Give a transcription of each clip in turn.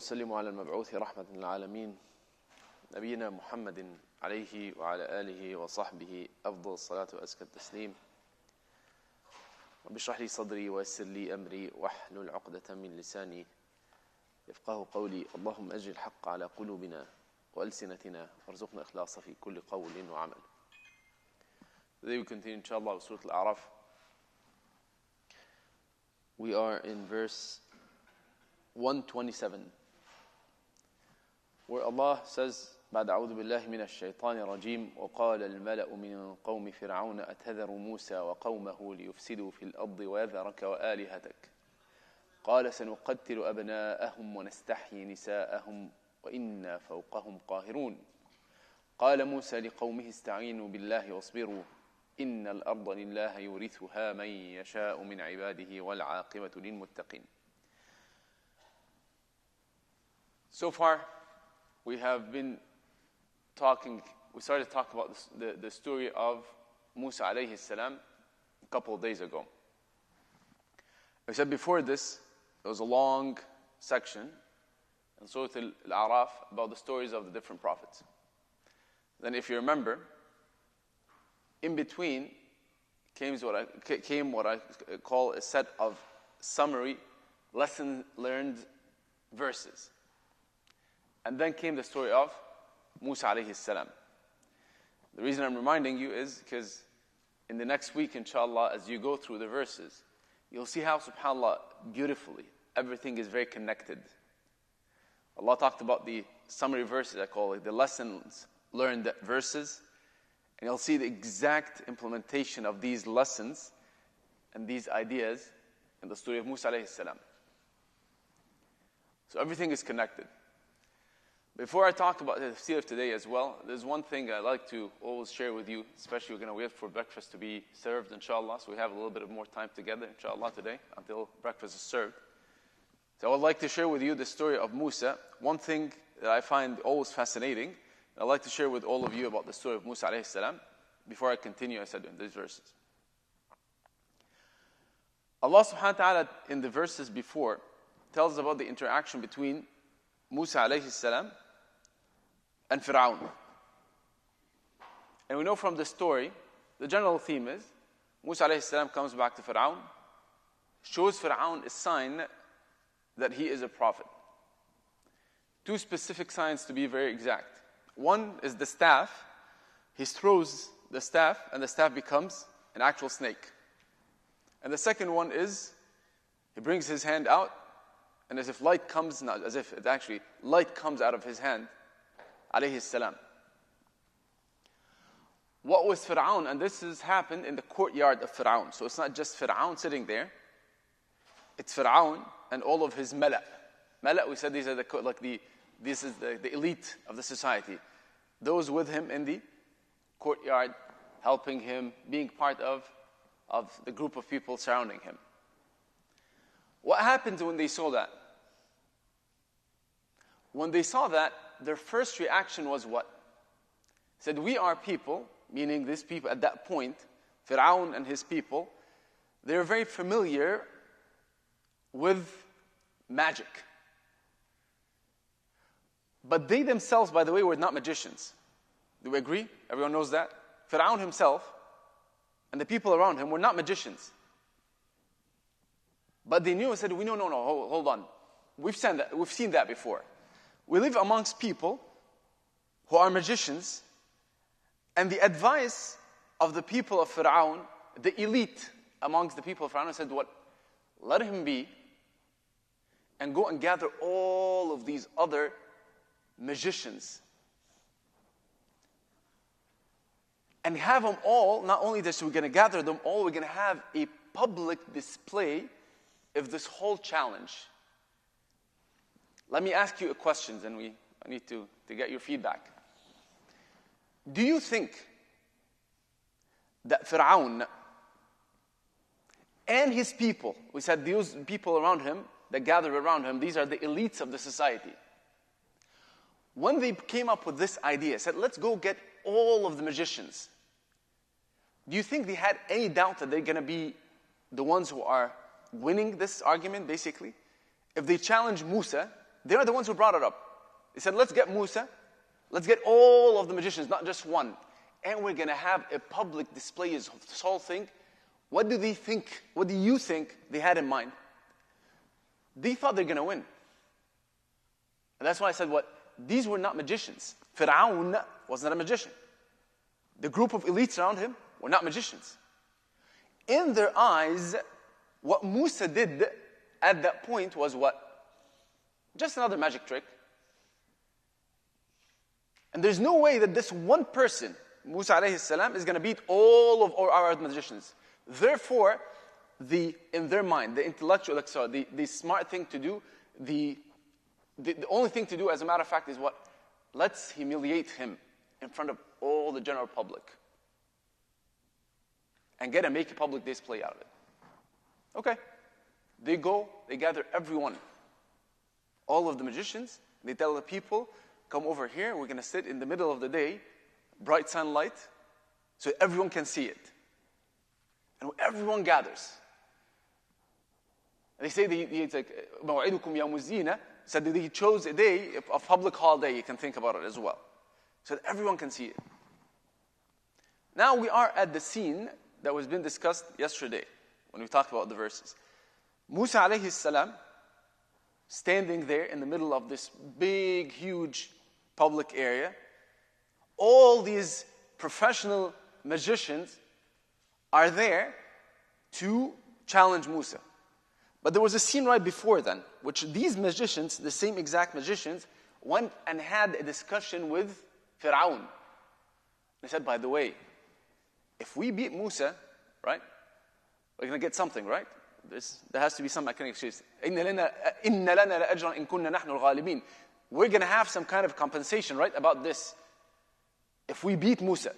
وأسلم على المبعوث رحمة للعالمين نبينا محمد عليه وعلى آله وصحبه أفضل الصلاة وأزكى التسليم. رب اشرح لي صدري ويسر لي أمري واحلل عقدة من لساني يفقه قولي. اللهم أجل الحق على قلوبنا وألسنتنا وارزقنا إخلاص في كل قول وعمل. Today we continue inshallah with Surah al-ʿAʿrāf. We are in verse 127 where Allah says بعد أعوذ بالله من الشيطان الرجيم وقال الملأ من قوم فرعون أتذر موسى وقومه ليفسدوا في الأرض ويذرك وآلهتك قال سنقتل أبناءهم ونستحيي نساءهم وإنا فوقهم قاهرون قال موسى لقومه استعينوا بالله واصبروا إن الأرض لله يورثها من يشاء من عباده والعاقبة للمتقين. So far, we started talking about the story of Musa alayhi salam a couple of days ago. I said before this, there was a long section in Surah al-ʿAʿrāf about the stories of the different prophets. Then if you remember, in between came what I call a set of summary, lesson learned verses. And then came the story of Musa alayhi salam. The reason I'm reminding you is because in the next week, inshallah, as you go through the verses, you'll see how, subhanAllah, beautifully, everything is very connected. Allah talked about the summary verses, I call it, the lessons learned verses, and you'll see the exact implementation of these lessons and these ideas in the story of Musa alayhi salam. So everything is connected. Before I talk about the tafsir of today as well, there's one thing I like to always share with you, especially we're going to wait for breakfast to be served, inshallah, so we have a little bit of more time together, inshallah, today, until breakfast is served. So I would like to share with you the story of Musa. One thing that I find always fascinating, I'd like to share with all of you about the story of Musa alayhi salam. Before I continue, I said in these verses. Allah subhanahu wa ta'ala in the verses before tells us about the interaction between Musa alayhi salam and Fir'aun. And we know from the story, the general theme is, Musa alayhi salam comes back to Fir'aun, shows Fir'aun a sign that he is a prophet. Two specific signs to be very exact. One is the staff. He throws the staff, and the staff becomes an actual snake. And the second one is, he brings his hand out, and as if light comes, not as if it actually, light comes out of his hand, alayhi salam. What was Fir'aun? And this has happened in the courtyard of Fir'aun. So it's not just Fir'aun sitting there. It's Fir'aun and all of his mala. Mala, we said these are this is the elite of the society. Those with him in the courtyard, helping him, being part of the group of people surrounding him. What happened when they saw that? When they saw that, their first reaction was what? Said, we are people, meaning these people at that point, Fir'aun and his people, they're very familiar with magic. But they themselves, by the way, were not magicians. Do we agree? Everyone knows that? Fir'aun himself and the people around him were not magicians. But they knew and said, no, hold on. We've seen that before. We live amongst people who are magicians, and the advice of the people of Fir'aun, the elite amongst the people of Fir'aun, said, what? Let him be, and go and gather all of these other magicians. And have them all, not only this, we're going to gather them all, we're going to have a public display of this whole challenge. Let me ask you a question, and I need to get your feedback. Do you think that Fir'aun and his people, we said those people around him, that gathered around him, these are the elites of the society. When they came up with this idea, said, let's go get all of the magicians. Do you think they had any doubt that they're going to be the ones who are winning this argument, basically? If they challenge Musa, they are the ones who brought it up. They said, let's get Musa, let's get all of the magicians, not just one. And we're going to have a public display of this whole thing. What do they think? What do you think they had in mind? They thought they're going to win. And that's why I said these were not magicians. Fir'aun was not a magician. The group of elites around him were not magicians. In their eyes, what Musa did at that point was what? Just another magic trick. And there's no way that this one person, Musa alayhi salam, is going to beat all of our magicians. Therefore, in their mind, the intellectual, the smart thing to do, the only thing to do, as a matter of fact, is what? Let's humiliate him in front of all the general public. And make a public display out of it. Okay. They go, they gather everyone. All of the magicians, they tell the people, come over here, we're going to sit in the middle of the day, bright sunlight, so everyone can see it. And everyone gathers. And they say, it's like, مَوْعِدُكُمْ يَوْمُ الزِّينَةِ, said that he chose a day, a public holiday, you can think about it as well. So that everyone can see it. Now we are at the scene that was been discussed yesterday, when we talked about the verses. Musa alayhi salam, standing there in the middle of this big, huge public area. All these professional magicians are there to challenge Musa. But there was a scene right before then, which these magicians, the same exact magicians, went and had a discussion with Fir'aun. They said, by the way, if we beat Musa, right, we're going to get something, right? There has to be some mechanic exchange. We're going to have some kind of compensation, right, about this, if we beat Musa.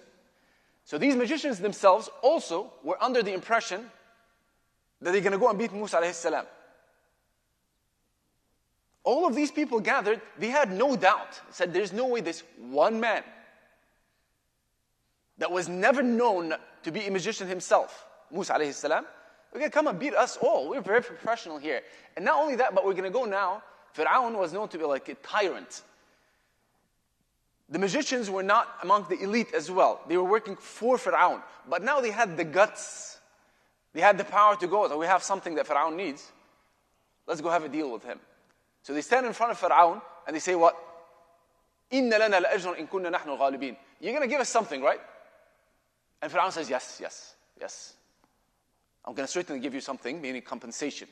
So these magicians themselves also were under the impression that they're going to go and beat Musa alayhi salam. All of these people gathered, they had no doubt, said there's no way this one man that was never known to be a magician himself, Musa alayhi salam, we're going to come and beat us all. We're very professional here. And not only that, but we're going to go now. Fir'aun was known to be like a tyrant. The magicians were not among the elite as well. They were working for Fir'aun. But now they had the guts. They had the power to go. So we have something that Fir'aun needs. Let's go have a deal with him. So they stand in front of Fir'aun and they say what? إِنَّ لَنَا لَأَجْرًا إِن كُنَّا نَحْنُ الْغَالِبِينَ. You're going to give us something, right? And Fir'aun says, yes. I'm going to certainly give you something, meaning compensation.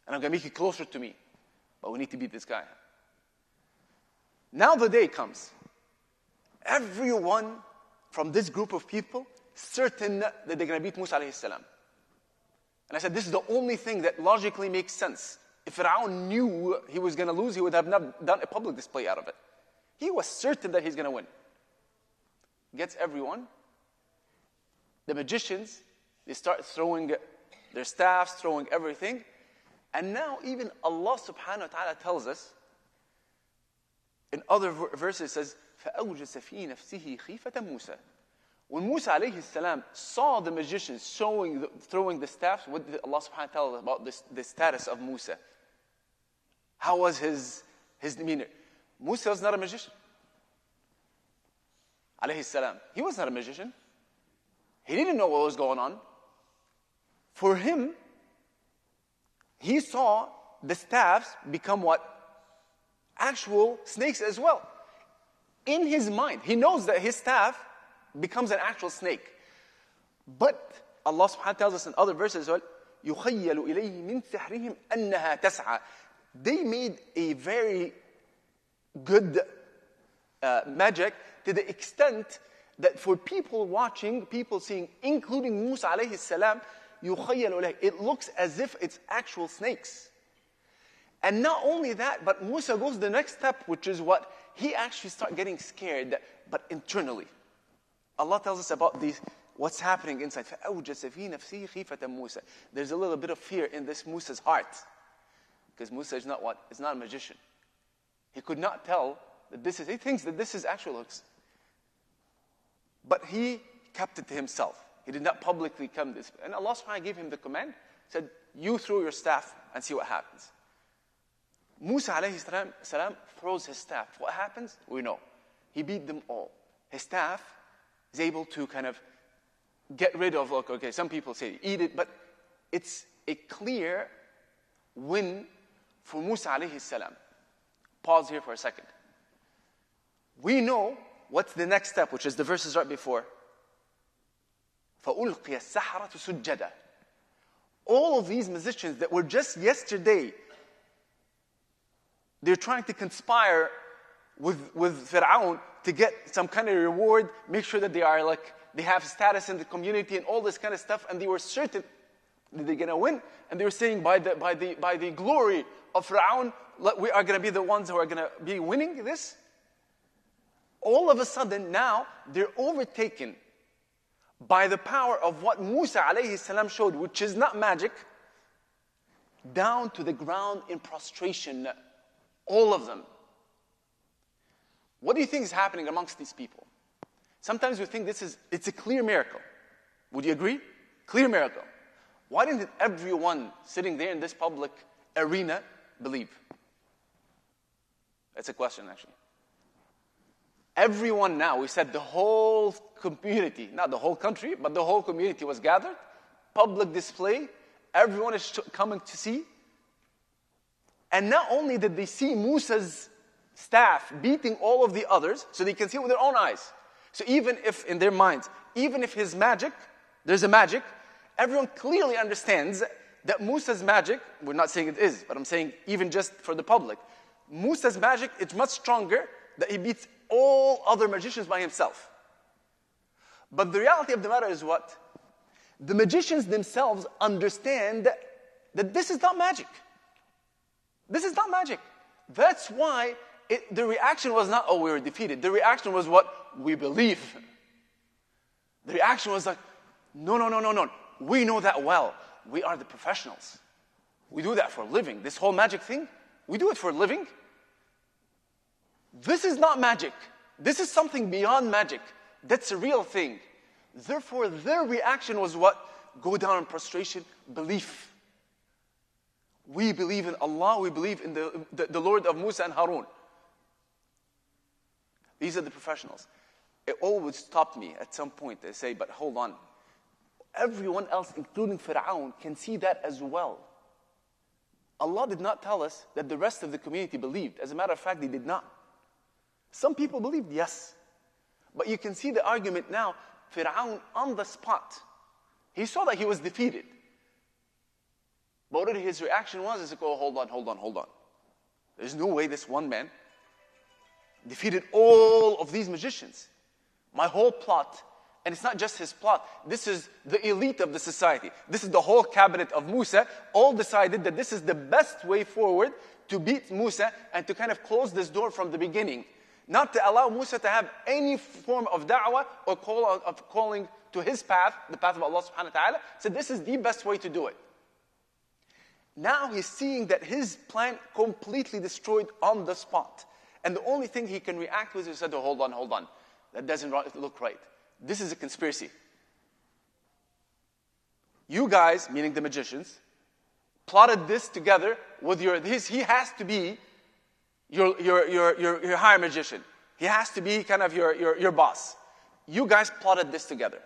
And I'm going to make you closer to me. But we need to beat this guy. Now the day comes. Everyone from this group of people certain that they're going to beat Musa alayhi salam. And I said, this is the only thing that logically makes sense. If Fir'aun knew he was going to lose, he would have not done a public display out of it. He was certain that he's going to win. Gets everyone. The magicians, they start throwing their staffs, throwing everything. And now even Allah subhanahu wa ta'ala tells us, in other verses says, فَأَوْجَسَ فِي نَفْسِهِ خِيفَةَ مُوسَى. When Musa alayhi salam saw the magicians throwing the staffs, what did Allah subhanahu wa ta'ala tell us about the status of Musa? How was his demeanor? Musa was not a magician. Alayhi salam. He was not a magician. He didn't know what was going on. For him, he saw the staffs become what? Actual snakes as well. In his mind, he knows that his staff becomes an actual snake. But Allah subhanahu wa ta'ala tells us in other verses, يُخَيَّلُ إِلَيْهِ مِنْ سِحْرِهِمْ أَنَّهَا تَسْعَى. They made a very good magic to the extent that for people watching, people seeing, including Musa alayhi salam, يُخَيَّلُ إِلَيْهِ, it looks as if it's actual snakes. And not only that, but Musa goes the next step, which is what? He actually starts getting scared, but internally. Allah tells us about what's happening inside. فَأَوْجَسَ فِي نَفْسِهِ خِيفَةً مُوسَى. There's a little bit of fear in this Musa's heart. Because Musa is not what? Is not a magician. He could not tell that he thinks that this is actual looks. But he kept it to himself. He did not publicly come this. And Allah subhanahu wa ta'ala gave him the command, said, you throw your staff and see what happens. Musa alayhi salam throws his staff. What happens? We know. He beat them all. His staff is able to kind of get rid of, okay, some people say eat it, but it's a clear win for Musa alayhi salam. Pause here for a second. We know what's the next step, which is the verses right before. فَأُلْقِيَ السَّحَرَةُ سُجَّدًا. All of these musicians that were just yesterday, they're trying to conspire with Fir'aun to get some kind of reward, make sure that they have status in the community and all this kind of stuff, and they were certain that they're going to win. And they were saying, by the glory of Fir'aun, we are going to be the ones who are going to be winning this. All of a sudden, now, they're overtaken by the power of what Musa alayhi salam showed, which is not magic, down to the ground in prostration. All of them. What do you think is happening amongst these people? Sometimes we think it's a clear miracle. Would you agree? Clear miracle. Why didn't everyone sitting there in this public arena believe? That's a question, actually. Everyone now, we said the whole community, not the whole country, but the whole community was gathered, public display, everyone is coming to see. And not only did they see Musa's staff beating all of the others, so they can see with their own eyes. So even if, in their minds, even if his magic, there's a magic, everyone clearly understands that Musa's magic, we're not saying it is, but I'm saying even just for the public, Musa's magic is much stronger, that he beats all other magicians by himself. But the reality of the matter is what? The magicians themselves understand that this is not magic. This is not magic. That's why the reaction was not, oh, we were defeated. The reaction was what? We believe. The reaction was like, no. We know that well. We are the professionals. We do that for a living. This whole magic thing, we do it for a living. This is not magic. This is something beyond magic. That's a real thing. Therefore, their reaction was what? Go down in prostration, belief. We believe in Allah, we believe in the Lord of Musa and Harun. These are the professionals. It always stopped me at some point. They say, but hold on. Everyone else, including Fir'aun, can see that as well. Allah did not tell us that the rest of the community believed. As a matter of fact, they did not. Some people believed, yes. But you can see the argument now. Fir'aun on the spot, he saw that he was defeated. But already his reaction was, is like, oh, hold on. There's no way this one man defeated all of these magicians. My whole plot, and it's not just his plot, this is the elite of the society. This is the whole cabinet of Musa, all decided that this is the best way forward to beat Musa and to kind of close this door from the beginning. Not to allow Musa to have any form of da'wah or calling to his path, the path of Allah subhanahu wa ta'ala. So this is the best way to do it. Now he's seeing that his plan completely destroyed on the spot. And the only thing he can react with is, oh, hold on. That doesn't look right. This is a conspiracy. You guys, meaning the magicians, plotted this together with he has to be your higher magician. He has to be kind of your boss. You guys plotted this together.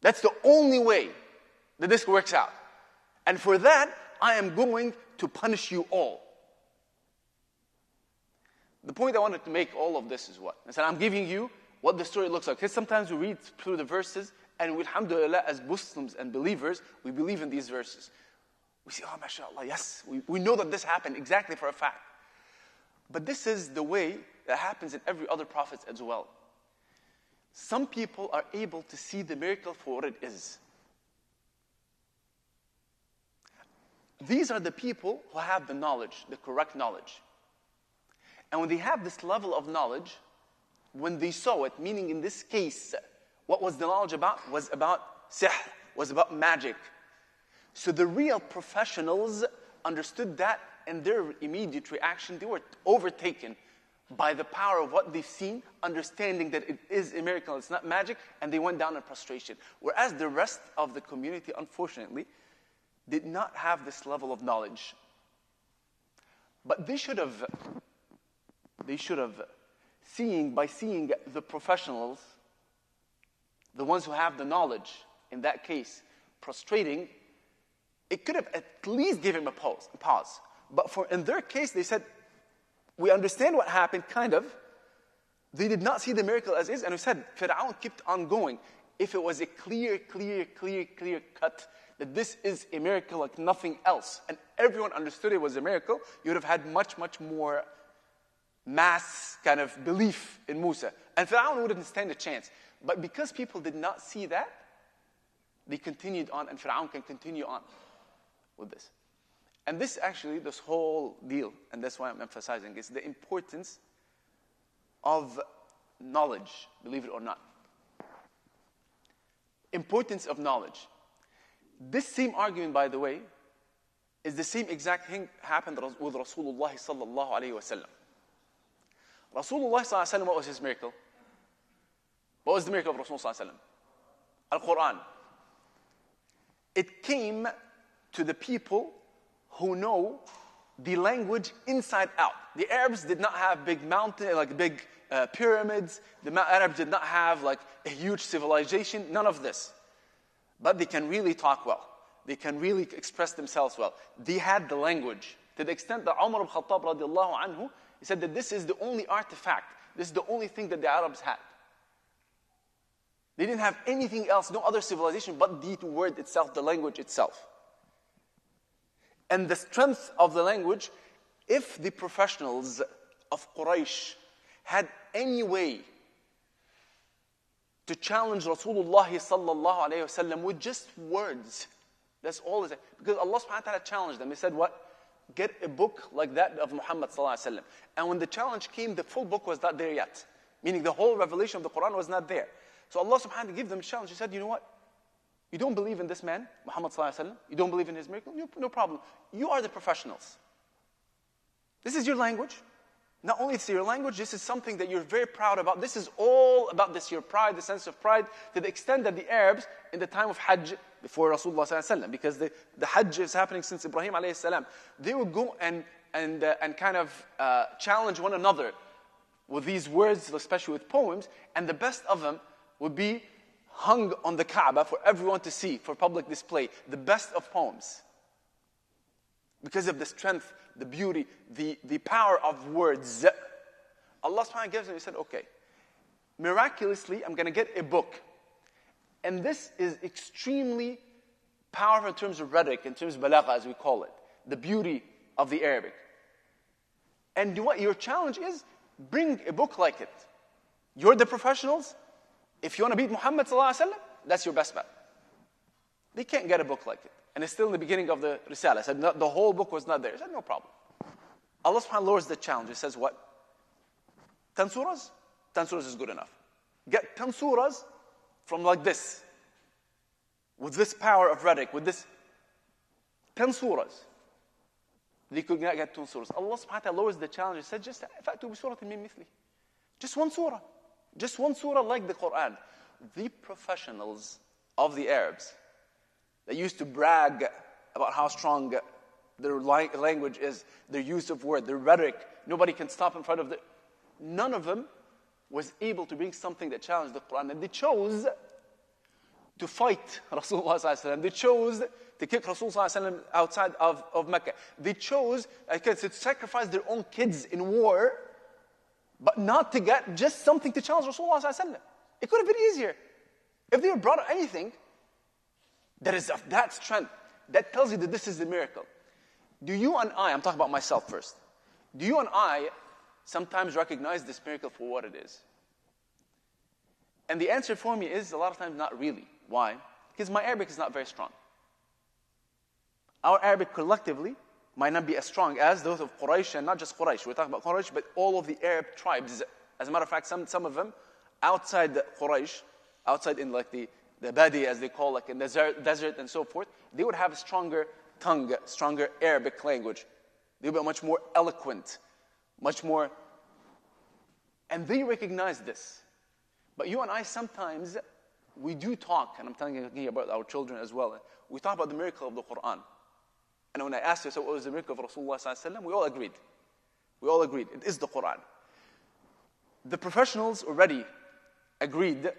That's the only way that this works out. And for that, I am going to punish you all. The point I wanted to make all of this is what? I said, I'm giving you what the story looks like. Because sometimes we read through the verses, and we, alhamdulillah, as Muslims and believers, we believe in these verses. We say, oh, mashallah, yes, we know that this happened exactly for a fact. But this is the way that happens in every other prophet as well. Some people are able to see the miracle for what it is. These are the people who have the knowledge, the correct knowledge. And when they have this level of knowledge, when they saw it, meaning in this case, what was the knowledge about? Was about sihr, was about magic. So the real professionals understood that, and their immediate reaction, they were overtaken by the power of what they've seen, understanding that it is a miracle, it's not magic, and they went down in prostration. Whereas the rest of the community, unfortunately, did not have this level of knowledge. But they should have by seeing the professionals, the ones who have the knowledge, in that case, prostrating, it could have at least given him a pause. But in their case, they said, we understand what happened, kind of. They did not see the miracle as is, and we said, Fir'aun kept on going. If it was a clear cut that this is a miracle like nothing else, and everyone understood it was a miracle, you would have had much more mass kind of belief in Musa. And Fir'aun wouldn't stand a chance. But because people did not see that, they continued on, and Fir'aun can continue on with this. And this whole deal, and that's why I'm emphasizing, is the importance of knowledge, believe it or not. Importance of knowledge. This same argument, by the way, is the same exact thing happened with Rasulullah sallallahu alayhi wa sallam. Rasulullah sallallahu alayhi wa sallam, what was his miracle? What was the miracle of Rasulullah sallallahu alayhi wa sallam? Al-Quran. It came to the people who know the language inside out. The Arabs did not have big mountains, like big pyramids. The Arabs did not have like a huge civilization. None of this. But they can really talk well. They can really express themselves well. They had the language. To the extent that Umar ibn Khattab radiallahu anhu, he said that this is the only artifact. This is the only thing that the Arabs had. They didn't have anything else, no other civilization but the word itself, the language itself. And the strength of the language, if the professionals of Quraysh had any way to challenge Rasulullah sallallahu alayhi wasallam with just words, that's all it is. Because Allah subhanahu wa ta'ala challenged them. He said what? Get a book like that of Muhammad sallallahu alayhi wasallam. And when the challenge came, the full book was not there yet. Meaning the whole revelation of the Quran was not there. So Allah subhanahu wa ta'ala gave them a challenge. He said, you know what? You don't believe in this man, Muhammad sallallahu alayhi wasallam? You don't believe in his miracle? No problem. You are the professionals. This is your language. Not only is it your language, this is something that you're very proud about. This is all about this, your pride, the sense of pride, to the extent that the Arabs, in the time of Hajj, before Rasulullah sallallahu alayhi wasallam, because the Hajj is happening since Ibrahim alayhi salam, they would go and kind of challenge one another with these words, especially with poems, and the best of them would be hung on the Kaaba for everyone to see, for public display. The best of poems. Because of the strength, the beauty, the power of words. Allah subhanahu wa ta'ala gives them, He said, okay, miraculously, I'm going to get a book. And this is extremely powerful in terms of rhetoric, in terms of balagha, as we call it. The beauty of the Arabic. And what your challenge is, bring a book like it. You're the professionals. If you want to beat Muhammad sallallahu alaihi wasallam, that's your best bet. They can't get a book like it. And it's still in the beginning of the Risala. I said, no, the whole book was not there. I said, no problem. Allah subhanahu wa ta'ala lowers the challenge. He says what? 10 surahs? 10 surahs is good enough. Get 10 surahs from like this. With this power of rhetoric, with this 10 surahs. They could not get 10 surahs. Allah subhanahu wa ta'ala lowers the challenge. He said, just فَأْتُوا بِسُورَةٍ مِّن مِثْلِهِ. Just one surah. Just one surah like the Quran. The professionals of the Arabs that used to brag about how strong their language is, their use of word, their rhetoric, nobody can stop in front of none of them was able to bring something that challenged the Quran. And they chose to fight Rasulullah sallallahu alaihi wasallam. They chose to kick Rasulullah sallallahu alaihi wasallam outside of Mecca. They chose to sacrifice their own kids in war, but not to get just something to challenge Rasulullah sallallahu alaihi wasallam. It could have been easier. If they brought anything that is of that strength, that tells you that this is the miracle. Do you and I, I'm talking about myself first, do you and I sometimes recognize this miracle for what it is? And the answer for me is a lot of times not really. Why? Because my Arabic is not very strong. Our Arabic collectively might not be as strong as those of Quraysh, and not just Quraysh. We're talking about Quraysh, but all of the Arab tribes. As a matter of fact, some of them outside the Quraysh, outside in like the Badi, as they call, like in the desert and so forth, they would have a stronger tongue, stronger Arabic language. They would be much more eloquent, much more. And they recognize this. But you and I sometimes, we do talk, and I'm telling you about our children as well, we talk about the miracle of the Quran. And when I asked you, so what was the miracle of Rasulullah sallallahu alaihi wasallam, we all agreed. We all agreed. It is the Quran. The professionals already agreed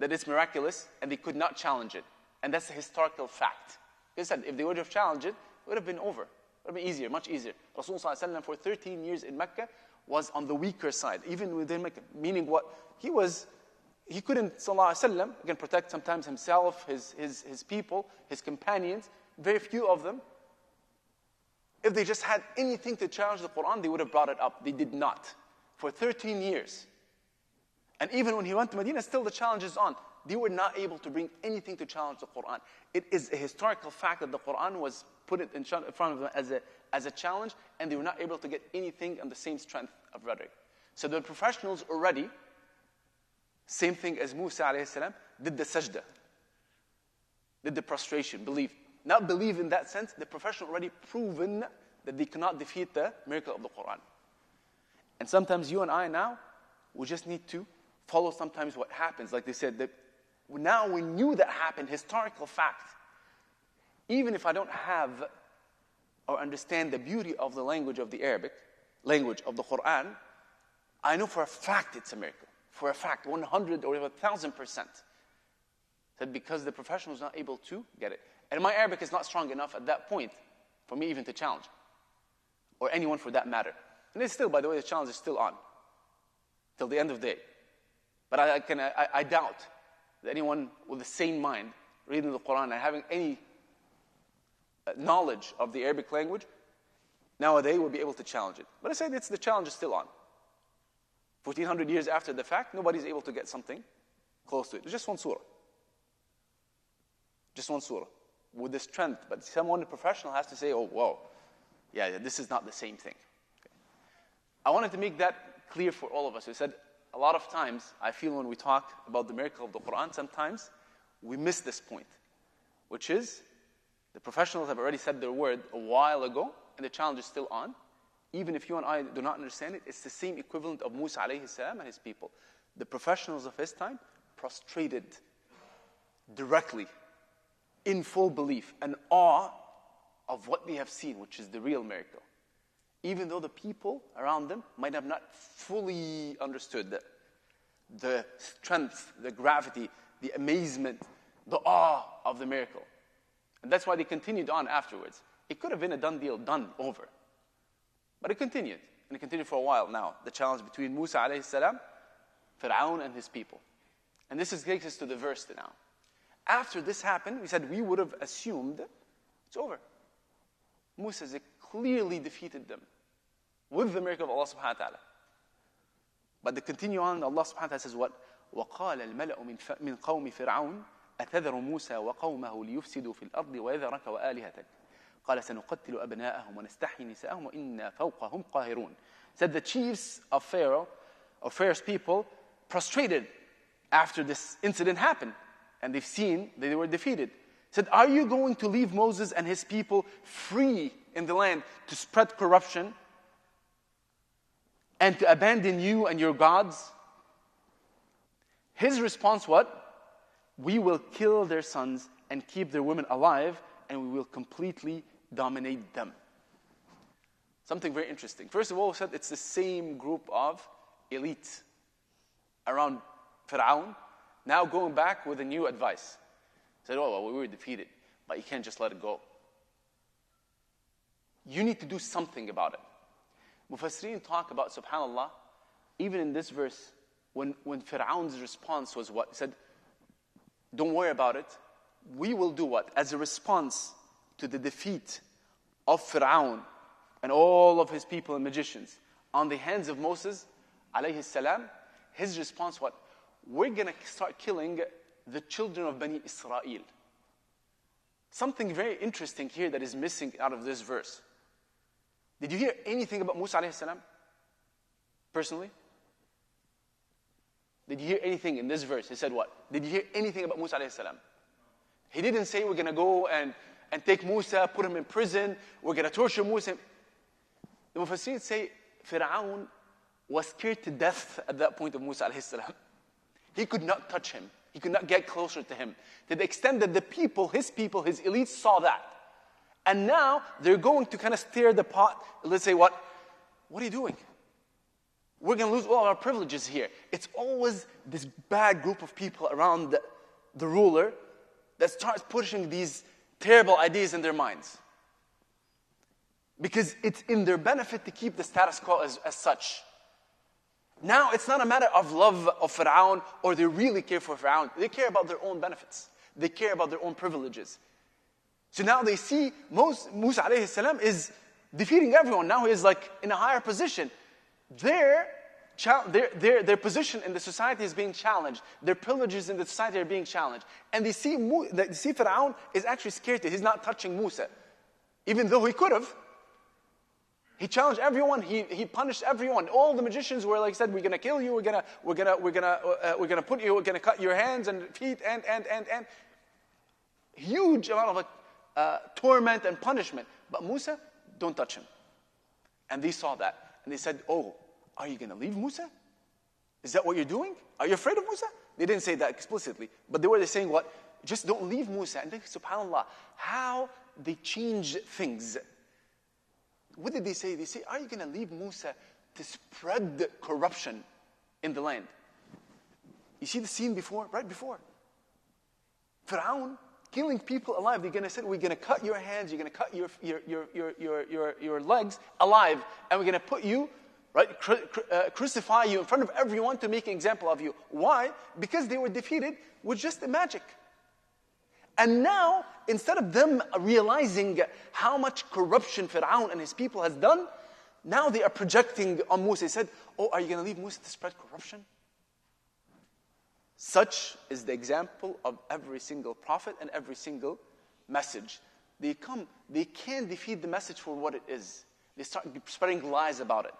that it's miraculous and they could not challenge it. And that's a historical fact. They said if they would have challenged it, it would have been over. It would have been easier, much easier. Rasulullah ﷺ for 13 years in Mecca was on the weaker side, even within Mecca. Meaning what? He couldn't, sallallahu alaihi wasallam, again, protect sometimes himself, his people, his companions, very few of them. If they just had anything to challenge the Quran, they would have brought it up. They did not. For 13 years. And even when he went to Medina, still the challenge is on. They were not able to bring anything to challenge the Quran. It is a historical fact that the Quran was put in front of them as a challenge, and they were not able to get anything on the same strength of rhetoric. So the professionals already, same thing as Musa alayhi salam, did the sajda, did the prostration, believe. Not believe in that sense, the professional already proven that they cannot defeat the miracle of the Quran. And sometimes you and I now, we just need to follow sometimes what happens. Like they said, that now we knew that happened, historical fact. Even if I don't have or understand the beauty of the language of the Arabic, language of the Quran, I know for a fact it's a miracle. For a fact, 100 or 1,000%. That because the professional is not able to get it. And my Arabic is not strong enough at that point for me even to challenge. Or anyone for that matter. And it's still, by the way, the challenge is still on. Till the end of the day. But I doubt that anyone with the sane mind, reading the Quran and having any knowledge of the Arabic language, nowadays will be able to challenge it. But I say the challenge is still on. 1,400 years after the fact, nobody's able to get something close to it. It's just one surah. Just one surah. With the strength. But someone professional has to say, oh, whoa. Yeah, this is not the same thing. Okay. I wanted to make that clear for all of us. We said, a lot of times, I feel when we talk about the miracle of the Quran, sometimes we miss this point. Which is, the professionals have already said their word a while ago, and the challenge is still on. Even if you and I do not understand it, it's the same equivalent of Musa alayhi salam and his people. The professionals of his time prostrated directly, in full belief and awe of what they have seen, which is the real miracle. Even though the people around them might have not fully understood the strength, the gravity, the amazement, the awe of the miracle. And that's why they continued on afterwards. It could have been a done deal, done, over. But it continued. And it continued for a while now. The challenge between Musa alayhi salam, Fir'aun and his people. And this takes us to the verse now. After this happened, we said we would have assumed it's over. Musa clearly defeated them with the miracle of Allah subhanahu wa ta'ala. But to continue on, Allah subhanahu wa ta'ala says what? وَقَالَ الْمَلَأُ مِنْ قَوْمِ فِرْعَوْنَ أَتَذَرُ مُوسَى وَقَوْمَهُ لِيُفْسِدُوا فِي الْأَرْضِ وَيَذَرَكَ وَآلِهَتَكَ قال سنقتل أبناءهم ونستحيي نساءهم وإنا فوقهم قاهرون. Said the chiefs of Pharaoh, of Pharaoh's people, prostrated after this incident happened. And they've seen that they were defeated. Said, are you going to leave Moses and his people free in the land to spread corruption and to abandon you and your gods? His response, what? We will kill their sons and keep their women alive, and we will completely dominate them. Something very interesting. First of all, we said it's the same group of elite around Fir'aun, now going back with a new advice. Said, oh, well, we were defeated, but you can't just let it go. You need to do something about it. Mufassirin talk about, subhanAllah, even in this verse, when Fir'aun's response was what? He said, don't worry about it. We will do what? As a response to the defeat of Fir'aun and all of his people and magicians on the hands of Moses, alayhi salam, his response what? We're going to start killing the children of Bani Israel. Something very interesting here that is missing out of this verse. Did you hear anything about Musa alayhi salam? Personally? Did you hear anything in this verse? He said what? Did you hear anything about Musa alayhi salam? He didn't say we're going to go and take Musa, put him in prison, we're going to torture Musa. The Mufassirin say Fir'aun was scared to death at that point of Musa alayhi salam. He could not touch him. He could not get closer to him. To the extent that the people, his elites saw that. And now they're going to kind of stir the pot. Let's say what? What are you doing? we're going to lose all our privileges here. It's always this bad group of people around the ruler that starts pushing these terrible ideas in their minds. Because it's in their benefit to keep the status quo as such. Now, it's not a matter of love of Fir'aun or they really care for Fir'aun. They care about their own benefits. They care about their own privileges. So now they see Musa alayhi salam is defeating everyone. Now he is like in a higher position. Their position in the society is being challenged. Their privileges in the society are being challenged. And they see Fir'aun is actually scared. He's not touching Musa. Even though he could have. He challenged everyone. He punished everyone. All the magicians were like said, "We're gonna kill you. We're gonna put you. We're gonna cut your hands and feet and huge amount of torment and punishment." But Musa, don't touch him. And they saw that and they said, "Oh, are you gonna leave Musa? Is that what you're doing? Are you afraid of Musa?" They didn't say that explicitly, but they were saying what? Just don't leave Musa. And then, subhanAllah, how they change things. What did they say? They say, are you going to leave Musa to spread corruption in the land? You see the scene before, right before. Fir'aun killing people alive. They're going to say, we're going to cut your hands, you're going to cut your legs alive, and we're going to put you, right, crucify you in front of everyone to make an example of you. Why? Because they were defeated with just the magic. And now, instead of them realizing how much corruption Fir'aun and his people has done, now they are projecting on Musa. They said, oh, are you going to leave Musa to spread corruption? Such is the example of every single prophet and every single message. They can't defeat the message for what it is. They start spreading lies about it.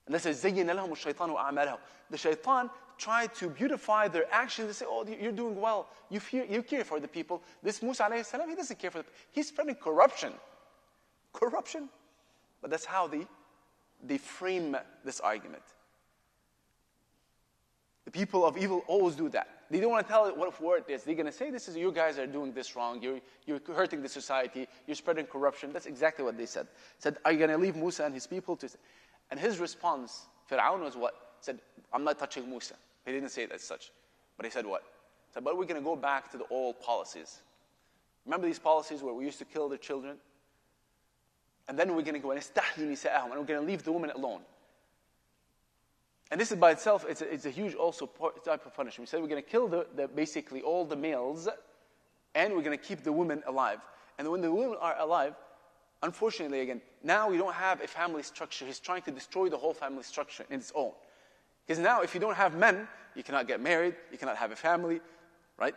And that says, زَيِّنَ لَهُمُ الشَّيْطَانُ أَعْمَالَهُمْ. The shaitan tried to beautify their actions. They say, oh, you're doing well. You care for the people. This Musa alayhi salam, he doesn't care for the people. He's spreading corruption. Corruption. But that's how they frame this argument. The people of evil always do that. They don't want to tell it what word it is. They're going to say, you guys are doing this wrong. You're hurting the society. You're spreading corruption. That's exactly what they said. Said, are you going to leave Musa and his people to... And his response, Fir'aun, was what? He said, I'm not touching Musa. He didn't say it as such. But he said what? He said, but we're going to go back to the old policies. Remember these policies where we used to kill the children? And then we're going to go and we're going to leave the women alone. And this is by itself, it's a huge also type of punishment. We said we're going to kill basically all the males, and we're going to keep the women alive. And when the women are alive, unfortunately, again, now we don't have a family structure. He's trying to destroy the whole family structure in its own. Because now, if you don't have men, you cannot get married, you cannot have a family, right?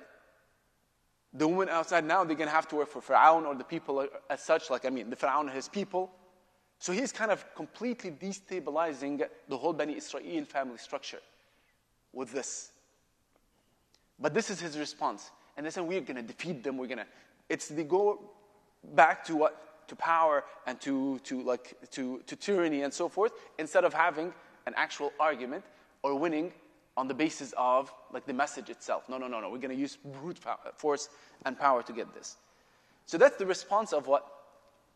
The women outside now, they're going to have to work for Fir'aun or the people as such, the Fir'aun and his people. So he's kind of completely destabilizing the whole Bani Israel family structure with this. But this is his response. And they said, we're going to defeat them, they go back to what? To power and to tyranny and so forth, instead of having an actual argument or winning on the basis of the message itself. No. We're going to use brute force and power to get this. So that's the response of what?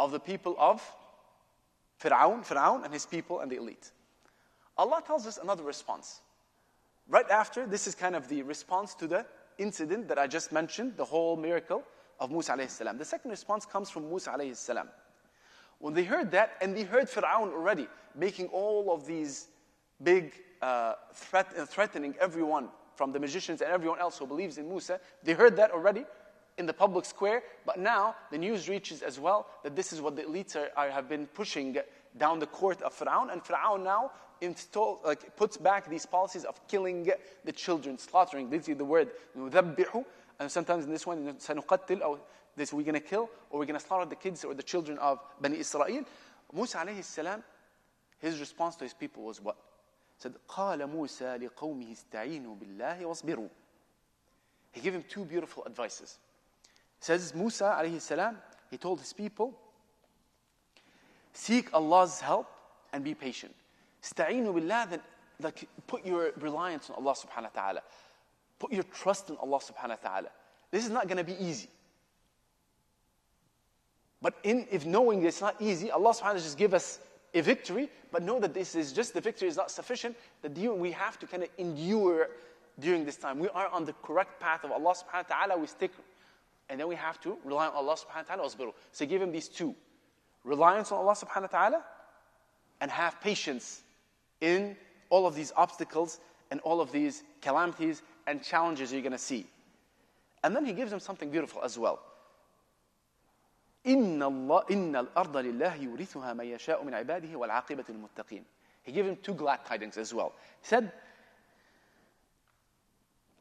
Of the people of Fir'aun and his people and the elite. Allah tells us another response. Right after, this is kind of the response to the incident that I just mentioned, the whole miracle of Musa alayhi salam. The second response comes from Musa alayhi salam. When they heard that, and they heard Fir'aun already making all of these big threatening everyone from the magicians and everyone else who believes in Musa, they heard that already in the public square, but now the news reaches as well that this is what the elites have been pushing down the court of Fir'aun, and Fir'aun now puts back these policies of killing the children, slaughtering. This is the word نُذَبِّحُ. And sometimes in this one, سَنُقَتِّلْ, or this we're going to kill, or we're going to slaughter the kids or the children of Bani Israel. Musa alayhi salam, his response to his people was what? He said, قَالَ مُوسَى لِقَوْمِهِ اسْتَعِينُوا بِاللَّهِ وَاصْبِرُوا. He gave him two beautiful advices. He says, Musa alayhi salam, he told his people, seek Allah's help and be patient. اسْتَعِينُوا بِاللَّهِ, then put your reliance on Allah subhanahu wa ta'ala. Put your trust in Allah subhanahu wa ta'ala. This is not going to be easy. But if knowing it's not easy, Allah subhanahu wa ta'ala just give us a victory, but know that this is just the victory is not sufficient, that we have to kind of endure during this time. We are on the correct path of Allah subhanahu wa ta'ala, we stick, and then we have to rely on Allah subhanahu wa ta'ala. So give him these two. Reliance on Allah subhanahu wa ta'ala, and have patience in all of these obstacles and all of these calamities and challenges you're going to see. And then he gives him something beautiful as well. إِنَّ الْأَرْضَ لِلَّهِ يُورِثُهَا مَن يَشَاءُ مِنْ عِبَادِهِ وَالْعَاقِبَةُ لِلْمُتَّقِينَ. He gave him two glad tidings as well. He said,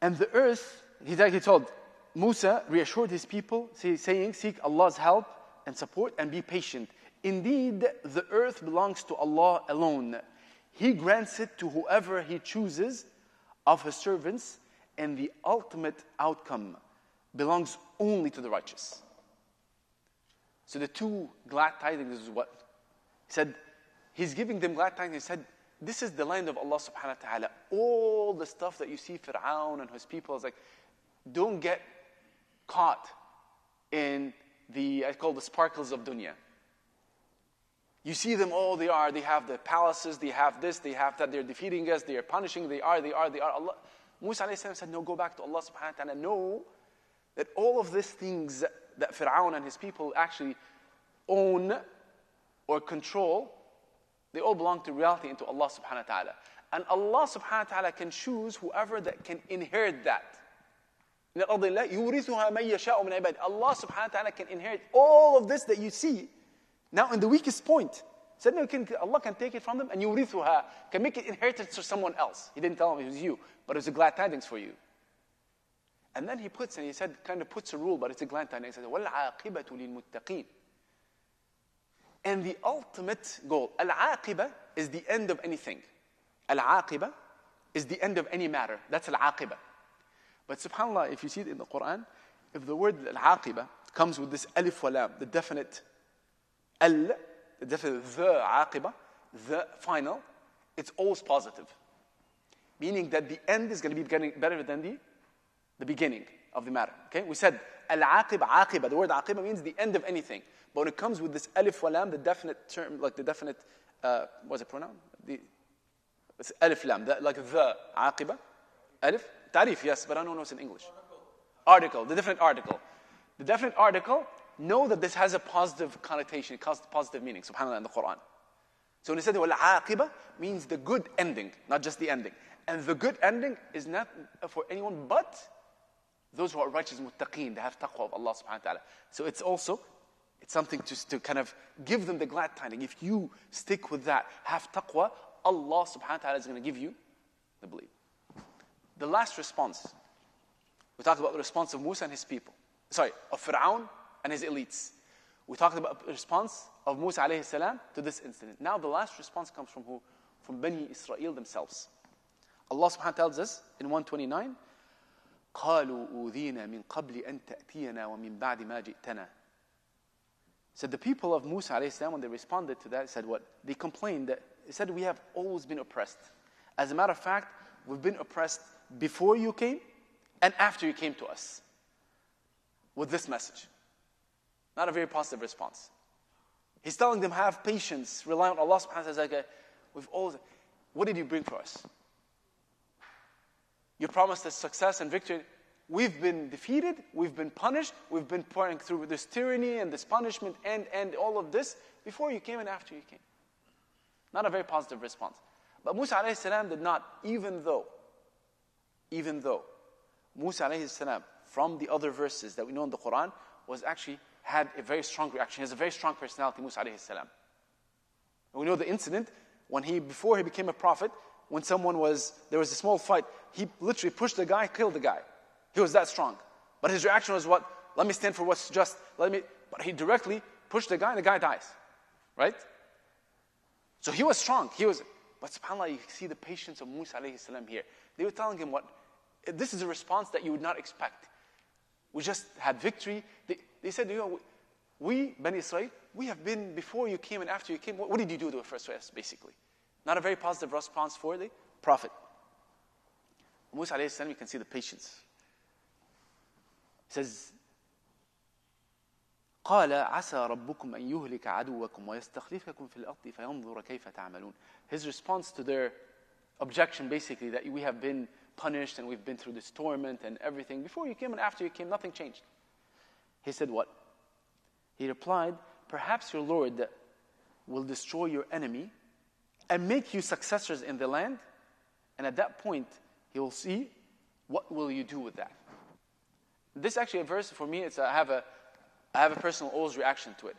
and the earth, he told Musa, reassured his people, saying, seek Allah's help and support and be patient. Indeed, the earth belongs to Allah alone. He grants it to whoever He chooses of His servants, and the ultimate outcome belongs only to the righteous. So the two glad tidings is what? He said, he's giving them glad tidings. He said, this is the land of Allah subhanahu wa ta'ala. All the stuff that you see Fir'aun and his people, is like, don't get caught in I call the sparkles of dunya. You see them all, they have the palaces, they have this, they have that, they're defeating us, they are punishing, they are. Allah. Musa alayhi salam said, no, go back to Allah subhanahu wa ta'ala. Know that all of these things that Fir'aun and his people actually own or control, they all belong to reality and to Allah subhanahu wa ta'ala. And Allah subhanahu wa ta'ala can choose whoever that can inherit that. Allah subhanahu wa ta'ala can inherit all of this that you see. Now in the weakest point, said no, Allah can take it from them and yurithuha, can make it inheritance to someone else. He didn't tell him it was you, but it was a glad tidings for you. And then he kind of puts a rule, but it's a glad tidings. He said, وَالْعَاقِبَةُ لِلْمُتَّقِينَ. And the ultimate goal, al-aqibah is the end of anything. Al-aqibah is the end of any matter. That's al-aqibah. But subhanAllah, if you see it in the Quran, if the word al-aqibah comes with this alif wa lam, the definite the aqibah, the final, it's always positive. Meaning that the end is going to be getting better than the beginning of the matter. Okay? We said al-aqibah, the word aqibah means the end of anything. But when it comes with this alif wa lam, the definite term, like the definite, what's the pronoun? It's alif lam, like the aqibah, alif, tarif, yes, but I don't know what's in English. Article, the definite article. The definite article, know that this has a positive connotation, it has positive meaning, subhanAllah, in the Quran. So when he said, wal-aqibah, means the good ending, not just the ending. And the good ending is not for anyone but those who are righteous, muttaqeen, they have taqwa of Allah subhanahu wa ta'ala. So it's something to kind of give them the glad tidings. If you stick with that, have taqwa, Allah subhanahu wa ta'ala is going to give you the belief. The last response, we talked about the response of Musa and his people. Of Fir'aun and his elites. We talked about the response of Musa alayhi salam to this incident. Now the last response comes from who? From Bani Israel themselves. Allah subhanahu wa ta'ala tells us in 129, قَالُوا أُوذِينَا مِن قَبْلِ أَن تَأْتِيَنَا وَمِن بَعْدِ مَا جِئْتَنَا. So the people of Musa alayhi salam, when they responded to that, said what? They complained that, they said, we have always been oppressed. As a matter of fact, we've been oppressed before you came and after you came to us with this message. Not a very positive response. He's telling them, have patience, rely on Allah subhanahu wa ta'ala. Like, what did you bring for us? You promised us success and victory. We've been defeated, we've been punished, we've been pouring through this tyranny and this punishment and all of this before you came and after you came. Not a very positive response. But Musa alayhi salam did not, even though Musa alayhi salam, from the other verses that we know in the Quran, had a very strong reaction. He has a very strong personality, Musa alayhi salam. And we know the incident before he became a prophet, when there was a small fight, he literally pushed the guy, killed the guy. He was that strong. But his reaction was what? Let me stand for what's just. But he pushed the guy and the guy dies. Right? So he was strong. But subhanAllah, you see the patience of Musa alayhi salam here. They were telling him what? This is a response that you would not expect. We just had victory. They said, we, Bani Israel, we have been before you came and after you came. What did you do to us, basically? Not a very positive response for the Prophet. Musa alayhi salam, you can see the patience. He says, قال عسى ربكم أن يهلك عدوكم ويستخلفكم في الأرض فينظر كيف تعملون. His response to their objection, basically, that we have been punished and we've been through this torment and everything. Before you came and after you came, nothing changed. He said what? He replied, perhaps your Lord will destroy your enemy and make you successors in the land, and at that point, He will see what will you do with that. This actually a verse for me, I have a personal always reaction to it.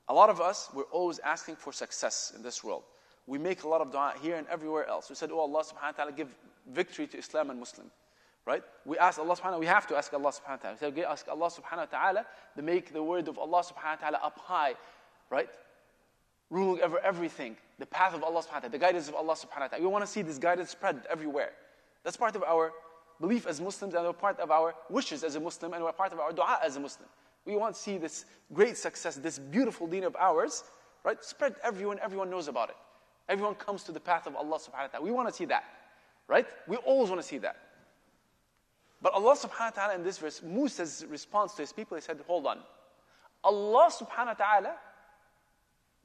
A lot of us, we're always asking for success in this world. We make a lot of dua here and everywhere else. We said, oh Allah subhanahu wa ta'ala, give victory to Islam and Muslim. Right? We ask Allah subhanahu wa ta'ala, we have to ask Allah subhanahu wa ta'ala. We said, okay, ask Allah subhanahu wa ta'ala to make the word of Allah subhanahu wa ta'ala up high. Right? Ruling over everything. The path of Allah subhanahu wa ta'ala, the guidance of Allah subhanahu wa ta'ala. We want to see this guidance spread everywhere. That's part of our belief as Muslims, and part of our wishes as a Muslim, and part of our dua as a Muslim. We want to see this great success, this beautiful deen of ours, right, spread everyone knows about it. Everyone comes to the path of Allah subhanahu wa ta'ala. We want to see that, right? We always want to see that. But Allah subhanahu wa ta'ala in this verse, Musa's response to his people, he said, hold on. Allah subhanahu wa ta'ala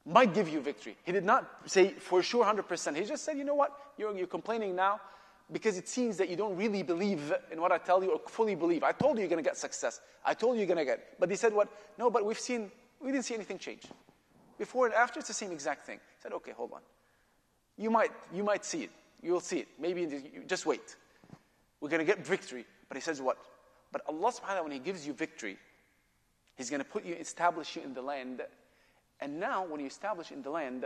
might give you victory. He did not say for sure 100%. He just said, you know what, you're complaining now because it seems that you don't really believe in what I tell you or fully believe. I told you you're going to get success. I told you you're going to get. But he said what? No, but we didn't see anything change. Before and after, it's the same exact thing. He said, okay, hold on. You might see it. You'll see it. Maybe just wait. We're going to get victory. But he says what? But Allah subhanahu wa ta'ala, when He gives you victory, He's going to establish you in the land. And now, when you establish in the land,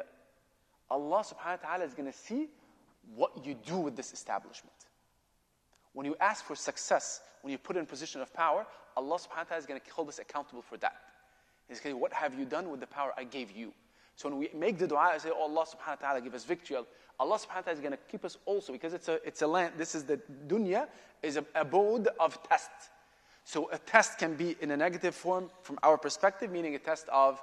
Allah subhanahu wa ta'ala is going to see what you do with this establishment. When you ask for success, when you put in a position of power, Allah subhanahu wa ta'ala is going to hold us accountable for that. He's going to say, what have you done with the power I gave you? So when we make the dua and say, oh Allah subhanahu wa ta'ala, give us victory, Allah subhanahu wa ta'ala is going to keep us also, because it's a land, this is the dunya, is an abode of test. So a test can be in a negative form from our perspective, meaning a test of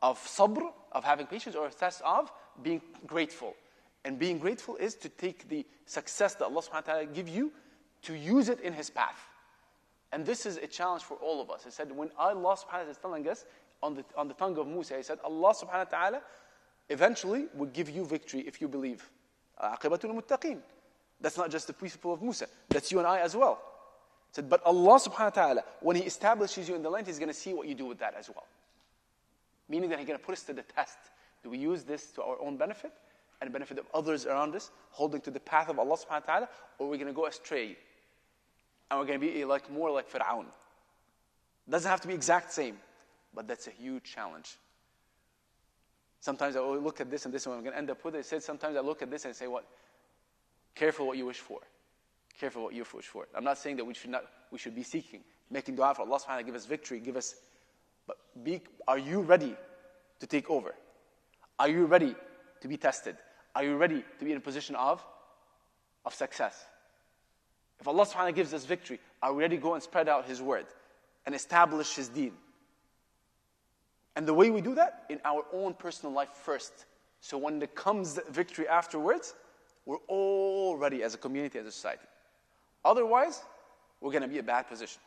sabr, of having patience, or a test of being grateful. And being grateful is to take the success that Allah subhanahu wa ta'ala give you, to use it in His path. And this is a challenge for all of us. He said, when Allah subhanahu wa ta'ala is telling us, on the tongue of Musa, He said, Allah subhanahu wa ta'ala eventually will give you victory if you believe. عَاقِبَةُ الْمُتَّقِينَ. That's not just the people of Musa. That's you and I as well. He said, but Allah subhanahu wa ta'ala, when He establishes you in the land, He's going to see what you do with that as well. Meaning that He's going to put us to the test. Do we use this to our own benefit and the benefit of others around us, holding to the path of Allah subhanahu wa ta'ala, or we're going to go astray and we're going to be more like Fir'aun? Doesn't have to be exact same, but that's a huge challenge. Sometimes I look at this and this, and I'm going to end up with it. It said sometimes I look at this and say, what? Careful what you wish for. Careful what you wish for. I'm not saying that we should be seeking, making dua for Allah subhanahu wa ta'ala, give us victory, but are you ready to take over? Are you ready to be tested? Are you ready to be in a position of success? If Allah subhanahu wa ta'ala gives us victory, are we ready to go and spread out His word and establish His deen? And the way we do that, in our own personal life first. So when there comes victory afterwards, we're all ready as a community, as a society. Otherwise, we're going to be in a bad position.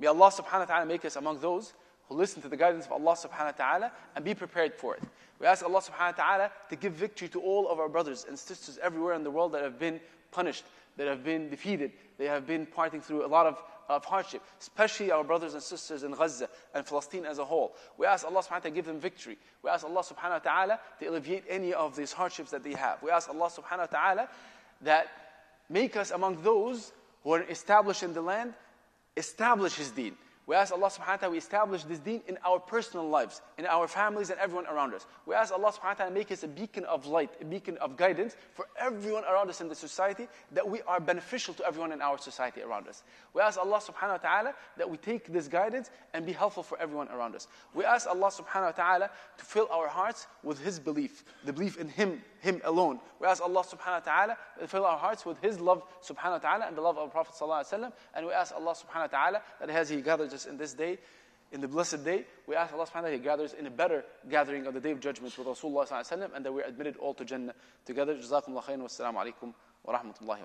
May Allah subhanahu wa ta'ala make us among those who listen to the guidance of Allah subhanahu wa ta'ala and be prepared for it. We ask Allah subhanahu wa ta'ala to give victory to all of our brothers and sisters everywhere in the world that have been punished, that have been defeated, they have been parting through a lot of hardship, especially our brothers and sisters in Gaza and Palestine as a whole. We ask Allah subhanahu wa ta'ala to give them victory. We ask Allah subhanahu wa ta'ala to alleviate any of these hardships that they have. We ask Allah subhanahu wa ta'ala that make us among those who are established in the land, establish His deen. We ask Allah subhanahu wa ta'ala we establish this deen in our personal lives, in our families and everyone around us. We ask Allah subhanahu wa ta'ala make us a beacon of light, a beacon of guidance for everyone around us in the society, that we are beneficial to everyone in our society around us. We ask Allah subhanahu wa ta'ala that we take this guidance and be helpful for everyone around us. We ask Allah subhanahu wa ta'ala to fill our hearts with His belief, the belief in Him alone. We ask Allah subhanahu wa ta'ala to fill our hearts with His love subhanahu wa ta'ala and the love of the Prophet sallallahu alaihi wasallam. And we ask Allah subhanahu wa ta'ala that as He gathers us in this day, in the blessed day, we ask Allah subhanahu wa ta'ala He gathers in a better gathering of the Day of Judgment with Rasulullah sallallahu alaihi wasallam, and that we're admitted all to Jannah together. Jazakumullah khairan, wassalamu alaikum wa rahmatullahi wa barakatuh.